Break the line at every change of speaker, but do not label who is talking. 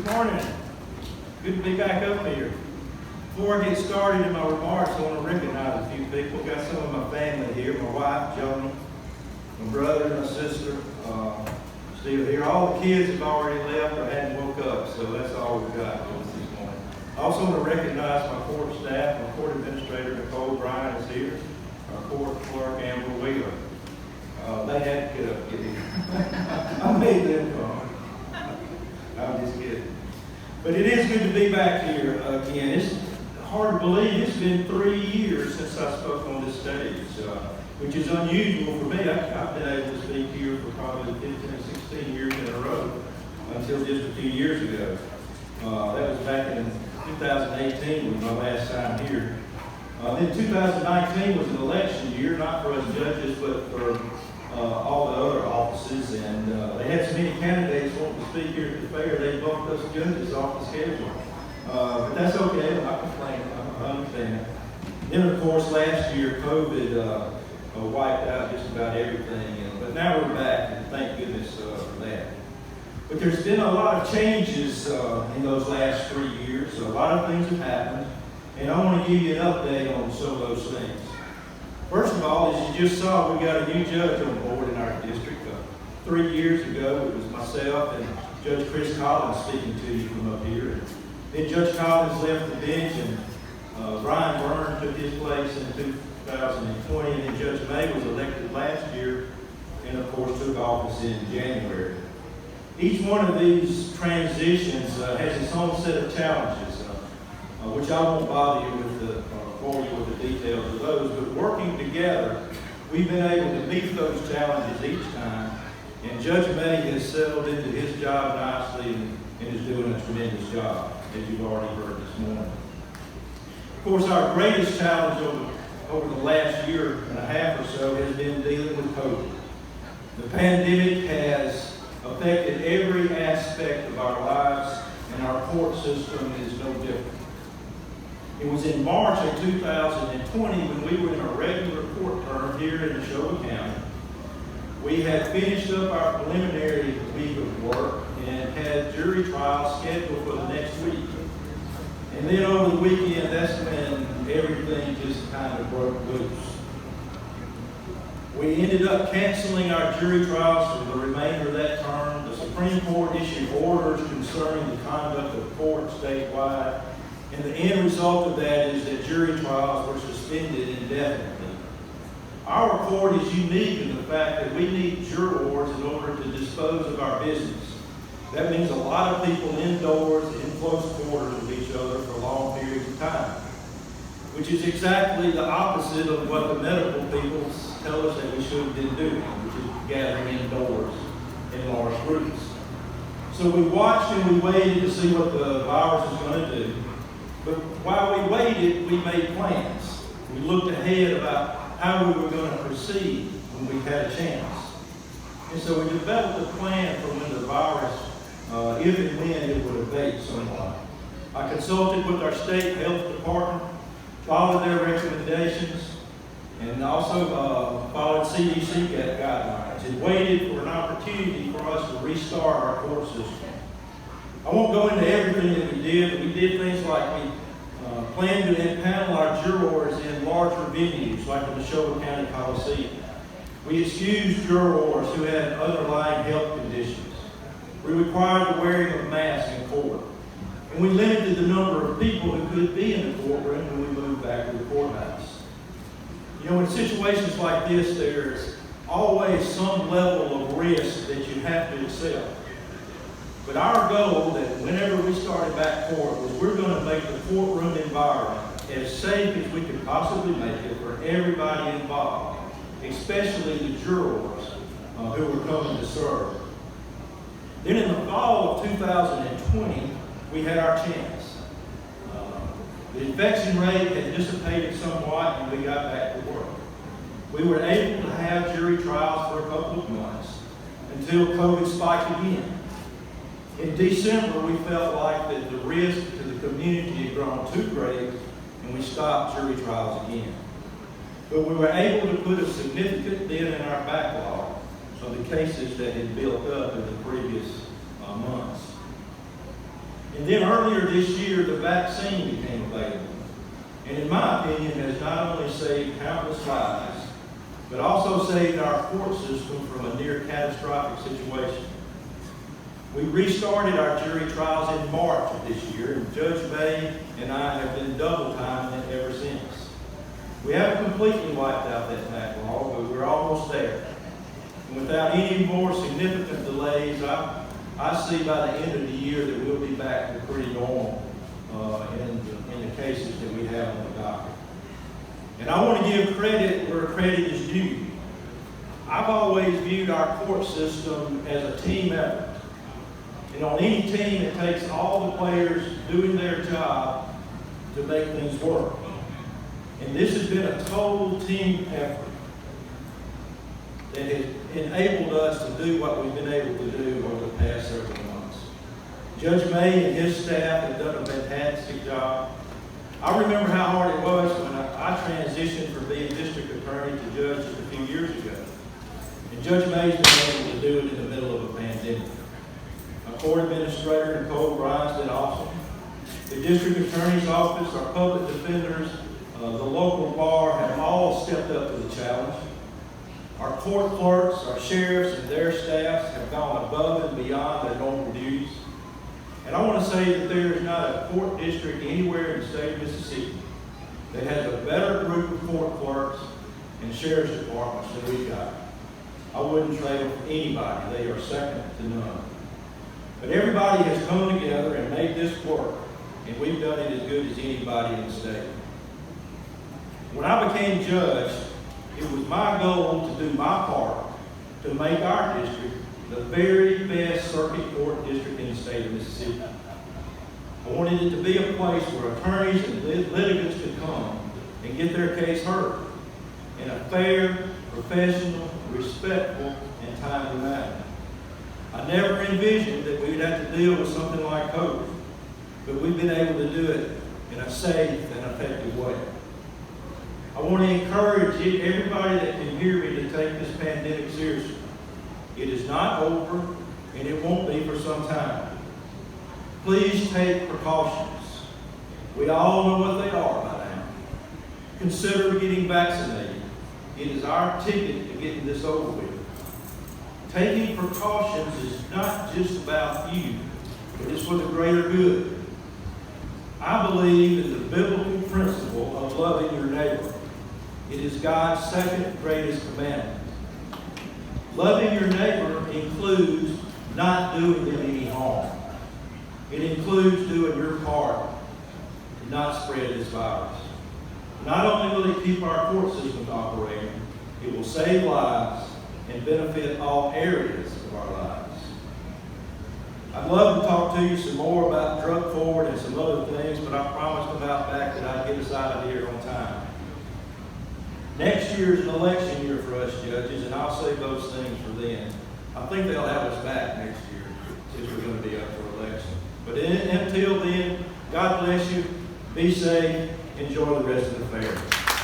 Good morning. Good to be back up here. Before I get started in my remarks, I want to recognize a few people. I've got some of my family here. My wife, Joni, my brother and my sister, still here. All the kids have already left or hadn't woke up, so that's all we've got for us this morning. I also want to recognize my court staff. My court administrator, Nicole Bryan, is here. Our court clerk, Amber Wheeler. They had to get up and get here. I made them come. I'm just kidding. But it is good to be back here again. It's hard to believe it's been 3 years since I spoke on this stage, which is unusual for me. I've been able to speak here for probably 15 or 16 years in a row until just a few years ago. That was back in 2018 was my last time here. Then 2019 was an election year, not for us judges, but for all the other offices, and they had so many candidates wanting to speak here at the fair, they bumped us judges off the schedule. But that's okay, I'm not complaining, I understand. Then of course last year COVID wiped out just about everything, but now we're back, and thank goodness for that. But there's been a lot of changes in those last 3 years. A lot of things have happened, and I want to give you an update on some of those things. First of all, as you just saw, we got a new judge on board in our district. 3 years ago, it was myself and Judge Chris Collins speaking to you from up here. And then Judge Collins left the bench, and Brian Byrne took his place in 2020, and then Judge May was elected last year, and of course took office in January. Each one of these transitions has its own set of challenges, which I won't bother you with bore you with the details of those, but working together, we've been able to meet those challenges each time, and Judge May has settled into his job nicely and is doing a tremendous job, as you've already heard this morning. Of course, our greatest challenge over the last year and a half or so has been dealing with COVID. The pandemic has affected every aspect of our lives, and our court system is no different. It was in March of 2020 when we were in a regular court term here in Neshoba County. We had finished up our preliminary week of work and had jury trials scheduled for the next week. And then over the weekend, that's when everything just kind of broke loose. We ended up canceling our jury trials for the remainder of that term. The Supreme Court issued orders concerning the conduct of court statewide. And the end result of that is that jury trials were suspended indefinitely. Our court is unique in the fact that we need jurors in order to dispose of our business. That means a lot of people indoors in close quarters with each other for long periods of time, which is exactly the opposite of what the medical people tell us that we should have been doing, which is gathering indoors in large groups. So we watched and we waited to see what the virus was going to do. But while we waited, we made plans. We looked ahead about how we were going to proceed when we had a chance. And so we developed a plan for when the virus, if and when it would abate somewhat. I consulted with our state health department, followed their recommendations, and also followed CDC guidelines and waited for an opportunity for us to restart our court system. I won't go into everything that we did, but we did things like we planned to impanel our jurors in larger venues, like the Neshoba County Coliseum. We excused jurors who had underlying health conditions. We required the wearing of masks in court. And we limited the number of people who could be in the courtroom when we moved back to the courthouse. You know, in situations like this, there's always some level of risk that you have to accept. But our goal that whenever we started back court was we're going to make the courtroom environment as safe as we could possibly make it for everybody involved, especially the jurors who were coming to serve. Then in the fall of 2020, we had our chance. The infection rate had dissipated somewhat and we got back to work. We were able to have jury trials for a couple of months until COVID spiked again. In December, we felt like that the risk to the community had grown too great, and we stopped jury trials again. But we were able to put a significant dent in our backlog of the cases that had built up in the previous months. And then earlier this year, the vaccine became available. And in my opinion, has not only saved countless lives, but also saved our court system from a near catastrophic situation. We restarted our jury trials in March of this year, and Judge May and I have been double timing it ever since. We haven't completely wiped out that backlog, but we're almost there. And without any more significant delays, I see by the end of the year that we'll be back to pretty normal in the cases that we have on the docket. And I want to give credit where credit is due. I've always viewed our court system as a team effort. And on any team, it takes all the players doing their job to make things work. And this has been a total team effort that has enabled us to do what we've been able to do over the past several months. Judge May and his staff have done a fantastic job. I remember how hard it was when I transitioned from being district attorney to judge just a few years ago. And Judge May's been able to do it in the middle of a pandemic. Our court administrator, Nicole Bryan's been awesome. The district attorney's office, our public defenders, the local bar have all stepped up to the challenge. Our court clerks, our sheriffs, and their staffs have gone above and beyond their normal duties. And I want to say that there is not a court district anywhere in the state of Mississippi that has a better group of court clerks and sheriff's departments than we've got. I wouldn't trade them for anybody. They are second to none. But everybody has come together and made this work, and we've done it as good as anybody in the state. When I became judge, it was my goal to do my part to make our district the very best circuit court district in the state of Mississippi. I wanted it to be a place where attorneys and litigants could come and get their case heard in a fair, professional, respectful, and timely manner. I never envisioned that we'd have to deal with something like COVID, but we've been able to do it in a safe and effective way. I want to encourage everybody that can hear me to take this pandemic seriously. It is not over, and it won't be for some time. Please take precautions. We all know what they are by now. Consider getting vaccinated. It is our ticket to getting this over with. Taking precautions is not just about you, but it's for the greater good. I believe in the biblical principle of loving your neighbor. It is God's second greatest commandment. Loving your neighbor includes not doing them any harm. It includes doing your part to not spread this virus. Not only will it keep our court systems operating, it will save lives and benefit all areas of our lives. I'd love to talk to you some more about drug forward and some other things, but I promised about back that I'd get us out of here on time. Next year is an election year for us judges, and I'll save those things for then. I think they'll have us back next year since we're going to be up for election. But until then, God bless you, be safe, enjoy the rest of the fair.